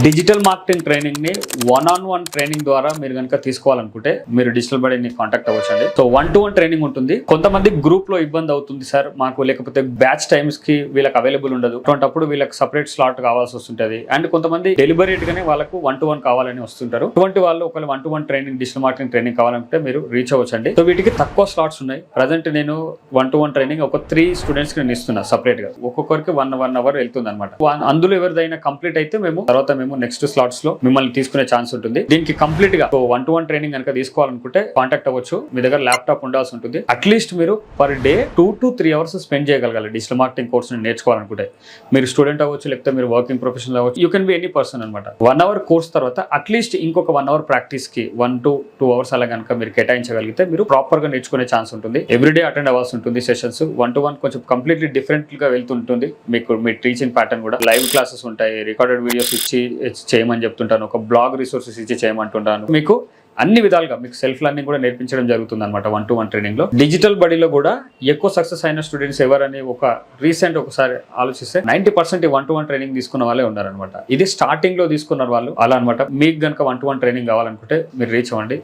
Digital marketing training ని one training ద్వారా మీరు కనుక తీసుకోవాలనుకుంటే మీరు డిజిటల్ బడీని కాంటాక్ట్ అవ్వచ్చండి. సో 1-to-1 ట్రైనింగ్ ఉంటుంది. కొంతమంది గ్రూప్ లో ఇబ్బంది అవుతుంది సార్ మాకు, లేకపోతే బ్యాచ్ టైమ్స్ కి వీళ్ళకి అవైలబుల్ ఉండదు, అటువంటిప్పుడు వీళ్ళకి సపరేట్ స్లాట్ కావాల్సి వస్తుంటది. అండ్ కొంతమంది డెలిబరేట్ గానే వాళ్ళకు 1-to-1 కావాలని వస్తుంటారు. అటువంటి వాళ్ళు ఒకవేళ 1-to-1 training, digital marketing training కావాలంటే మీరు రీచ్ అవ్వచ్చండి. సో వీటికి తక్కువ స్లాట్స్ ఉన్నాయి. ప్రజెంట్ నేను 1-to-1 ట్రైనింగ్ ఒక 3 స్టూడెంట్స్ కి నేను ఇస్తున్నా సెపరేట్ గా. ఒక్కొక్కరికి 1 అవర్ వెళ్తుంది అనమాట. అందులో ఎవరిదైనా కంప్లీట్ అయితే మేము నెక్స్ట్ స్లాట్స్ లో మిమ్మల్ని తీసుకునే ఛాన్స్ ఉంటుంది. దీనికి కంప్లీట్ గా 1-to-1 ట్రైనింగ్ కనుక తీసుకోవాలనుకుంటే కాంటాక్ట్ అవ్వచ్చు. మీ దగ్గర ల్యాప్టాప్ ఉండాల్సి ఉంటుంది. అట్లీస్ట్ మీరు per day 2 to 3 hours spend చేయగలగాలి డిజిటల్ మార్కెటింగ్ కోర్స్ నేర్చుకోవాలనుకుంటే. మీరు స్టూడెంట్ అవ్వచ్చు, లేకపోతే మీరు వర్కింగ్ ప్రొఫెషనల్ అవ్వచ్చు, you can be any person అనమాట. 1 అవర్ కోర్స్ తర్వాత అట్లీస్ట్ ఇంకొక 1 అవర్ ప్రాక్టీస్ కి 1 to 2 అవర్స్ అలా కనుక మీరు కేటాయించగలిగితే మీరు ప్రాపర్ గా నేర్చుకునే ఛాన్స్ ఉంటుంది. ఎవ్రీడే అటెండ్ అవ్వాల్సి ఉంటుంది సెషన్స్. 1-to-1 కొంచెం కంప్లీట్లీ డిఫరెంట్ గా వెళ్తుంటుంది. మీకు మీ టీచింగ్ ప్యాటర్న్ కూడా లైవ్ క్లాసెస్ ఉంటాయి, రికార్డెడ్ వీడియోస్ ఇచ్చి చేయమని చెప్తుంటాను, ఒక బ్లాగ్ రిసోర్సెస్ ఇచ్చి చేయమంటుంటాను. మీకు అన్ని విధాలుగా మీకు సెల్ఫ్ లెర్నింగ్ కూడా నేర్పించడం జరుగుతుంది అనమాట 1-to-1 ట్రైనింగ్ లో. డిజిటల్ బడీలో కూడా ఎక్కువ సక్సెస్ అయిన స్టూడెంట్స్ ఎవరని ఒకసారి ఆలోచిస్తే 90% 1-to-1 ట్రైనింగ్ తీసుకున్న వాళ్ళే ఉన్నారనమాట. ఇది స్టార్టింగ్ లో తీసుకున్నారు వాళ్ళు అలా అనమాట. మీకు గనుక 1-to-1 ట్రైనింగ్ కావాలనుకుంటే మీరు రీచ్ అవ్వండి.